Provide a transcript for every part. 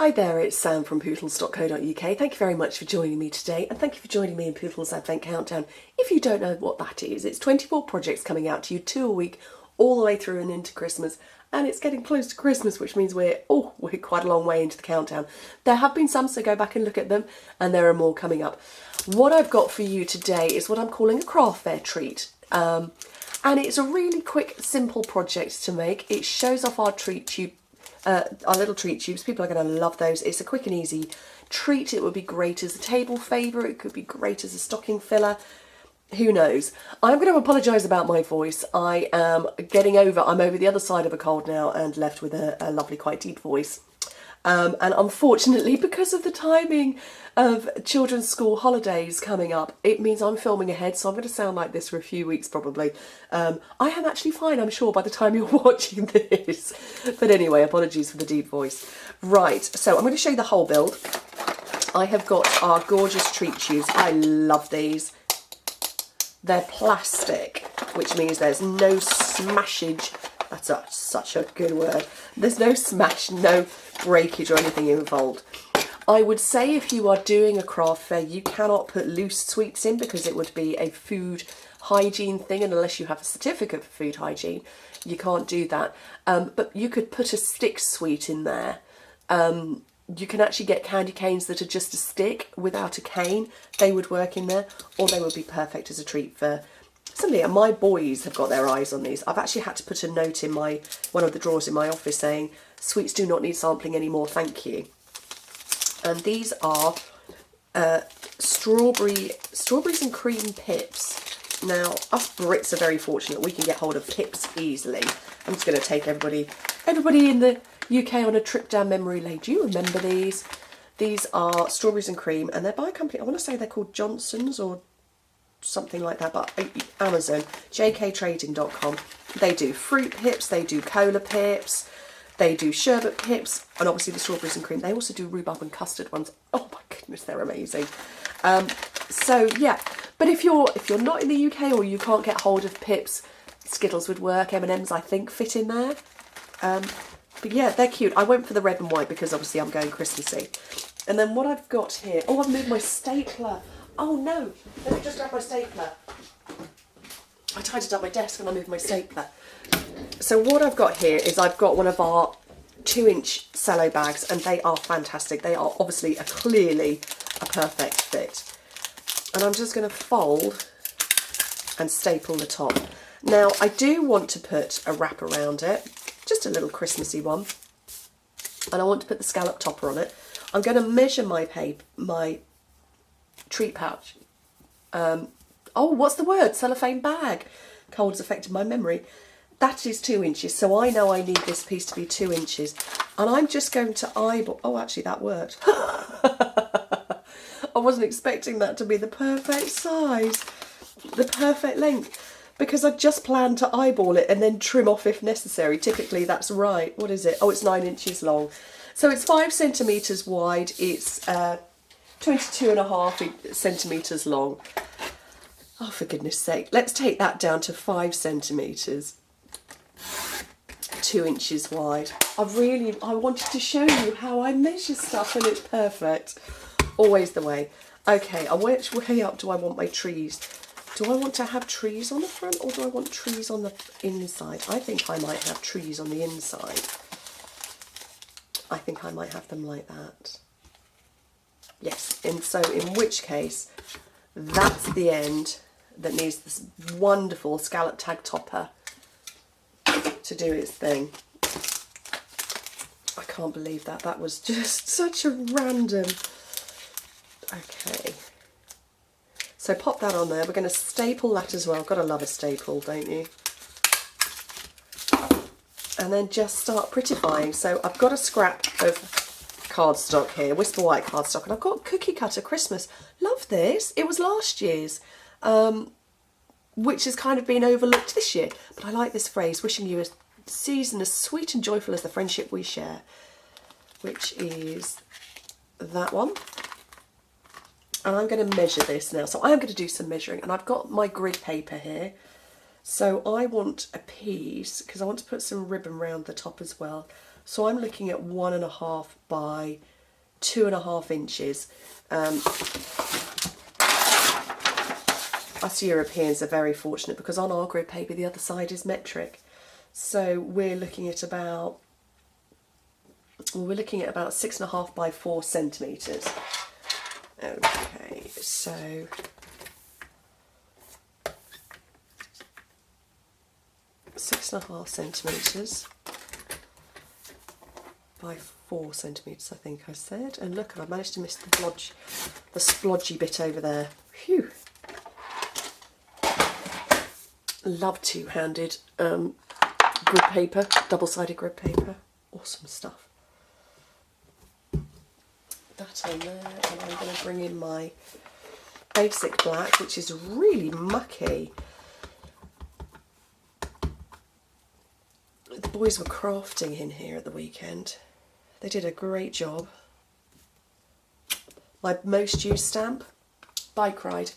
Hi there, it's Sam from Pootles.co.uk. Thank you very much for joining me today, and thank you for joining me in Pootles Advent Countdown. If you don't know what that is, it's 24 projects coming out to you, 2 a week, all the way through and into Christmas, and it's getting close to Christmas, which means we're quite a long way into the countdown. There have been some, so go back and look at them, and there are more coming up. What I've got for you today is what I'm calling a craft fair treat. And it's a really quick, simple project to make. It shows off our treat tube. Our little treat tubes. People are going to love those. It's a quick and easy treat. It would be great as a table favour. It could be great as a stocking filler. Who knows? I'm going to apologise about my voice. I'm over the other side of a cold now and left with a lovely, quite deep voice. And unfortunately, because of the timing of children's school holidays coming up, it means I'm filming ahead, so I'm going to sound like this for a few weeks probably. I am actually fine, I'm sure, by the time you're watching this. But anyway, apologies for the deep voice. Right, so I'm going to show you the whole build. I have got our gorgeous treat tubes. I love these. They're plastic, which means there's no smashage. That's such a good word. There's no smash, no breakage or anything involved. I would say if you are doing a craft fair, you cannot put loose sweets in because it would be a food hygiene thing, and unless you have a certificate for food hygiene, you can't do that. But you could put a stick sweet in there. You can actually get candy canes that are just a stick without a cane. They would work in there, or they would be perfect as a treat for somebody. And my boys have got their eyes on these. I've actually had to put a note in one of the drawers in my office saying, "Sweets do not need sampling anymore, thank you." And these are strawberries and cream pips. Now, us Brits are very fortunate. We can get hold of pips easily. I'm just going to take everybody in the UK on a trip down memory lane. Do you remember these? These are strawberries and cream, and they're by a company, I want to say they're called Johnson's or something like that, but Amazon, jktrading.com. They do fruit pips, they do cola pips, they do sherbet pips, and obviously the strawberries and cream. They also do rhubarb and custard ones. Oh my goodness, they're amazing. So yeah, but if you're not in the UK or you can't get hold of pips, Skittles would work. M&Ms I think fit in there. But yeah, they're cute. I went for the red and white because obviously I'm going Christmassy. And then what I've got here, I've moved my stapler. Oh no, let me just grab my stapler. I tidied up my desk and I moved my stapler. So what I've got here is I've got one of our 2-inch cello bags, and they are fantastic. They are obviously clearly a perfect fit. And I'm just going to fold and staple the top. Now I do want to put a wrap around it, just a little Christmassy one. And I want to put the scallop topper on it. I'm going to measure my treat pouch. What's the word? Cellophane bag. Cold's affected my memory. That is 2 inches, so I know I need this piece to be 2 inches. And I'm just going to eyeball. Oh, actually, that worked. I wasn't expecting that to be the perfect size, the perfect length, because I just planned to eyeball it and then trim off if necessary. Typically, that's right. What is it? Oh, it's 9 inches long. So it's 5 centimetres wide. It's 22.5 centimetres long. Oh, for goodness sake. Let's take that down to 5 centimetres. 2 inches wide. I wanted to show you how I measure stuff, and it's perfect. Always the way. Okay, which way up do I want my trees? Do I want to have trees on the front, or do I want trees on the inside? I think I might have trees on the inside. I think I might have them like that. Yes, and so in which case, that's the end that needs this wonderful scallop tag topper to do its thing. I can't believe that. That was just such a random. Okay. So pop that on there. We're going to staple that as well. Gotta love a staple, don't you? And then just start prettifying. So I've got a scrap of cardstock here, Whisper White cardstock, and I've got Cookie Cutter Christmas. Love this. It was last year's, which has kind of been overlooked this year. But I like this phrase, wishing you a season as sweet and joyful as the friendship we share, which is that one. And I'm going to measure this now. So I am going to do some measuring, and I've got my grid paper here. So I want a piece, because I want to put some ribbon around the top as well. So I'm looking at 1.5 by 2.5 inches. Us Europeans are very fortunate because on our grid paper the other side is metric. So we're looking at about 6.5 by 4 centimetres. Okay, so six and a half centimetres by 4 centimetres, I think I said. And look, I've managed to miss the splodgy bit over there. Phew. Love two-handed grid paper, double-sided grid paper. Awesome stuff. That on there, and I'm going to bring in my basic black, which is really mucky. The boys were crafting in here at the weekend. They did a great job. My most used stamp, Bike Ride,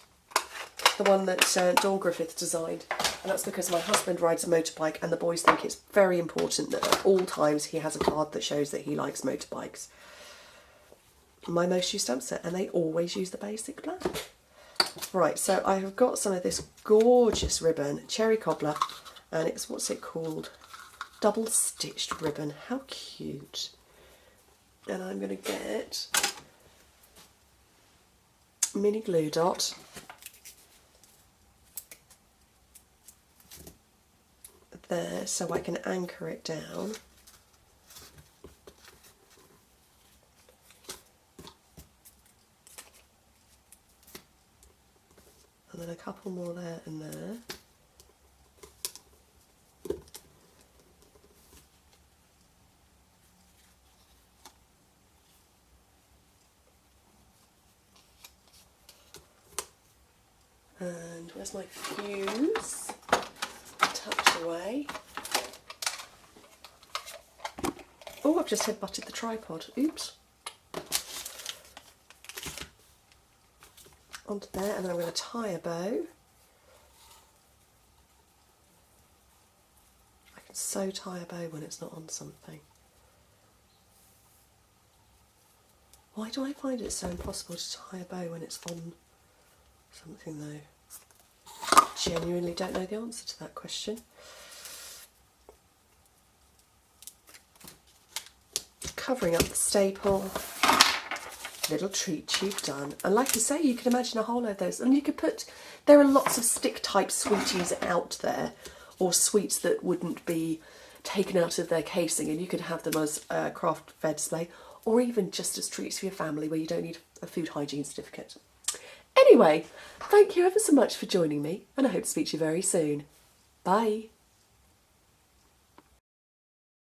the one that Dawn Griffith designed. And that's because my husband rides a motorbike and the boys think it's very important that at all times he has a card that shows that he likes motorbikes. My most used stamp set, and they always use the basic black. Right, so I have got some of this gorgeous ribbon, Cherry Cobbler, and it's, what's it called? Double stitched ribbon. How cute. And I'm going to get mini glue dot. There, so I can anchor it down. And then a couple more there and there. And where's my fuse? Tucked away. Oh, I've just headbutted the tripod. Oops. Onto there, and then I'm going to tie a bow. I can so tie a bow when it's not on something. Why do I find it so impossible to tie a bow when it's on something though? Genuinely don't know the answer to that question. Covering up the staple. Little treat tube done. And like I say, you can imagine a whole load of those. And you could put, there are lots of stick type sweeties out there, or sweets that wouldn't be taken out of their casing, and you could have them as a craft fair display, or even just as treats for your family where you don't need a food hygiene certificate. Anyway, thank you ever so much for joining me, and I hope to speak to you very soon. Bye.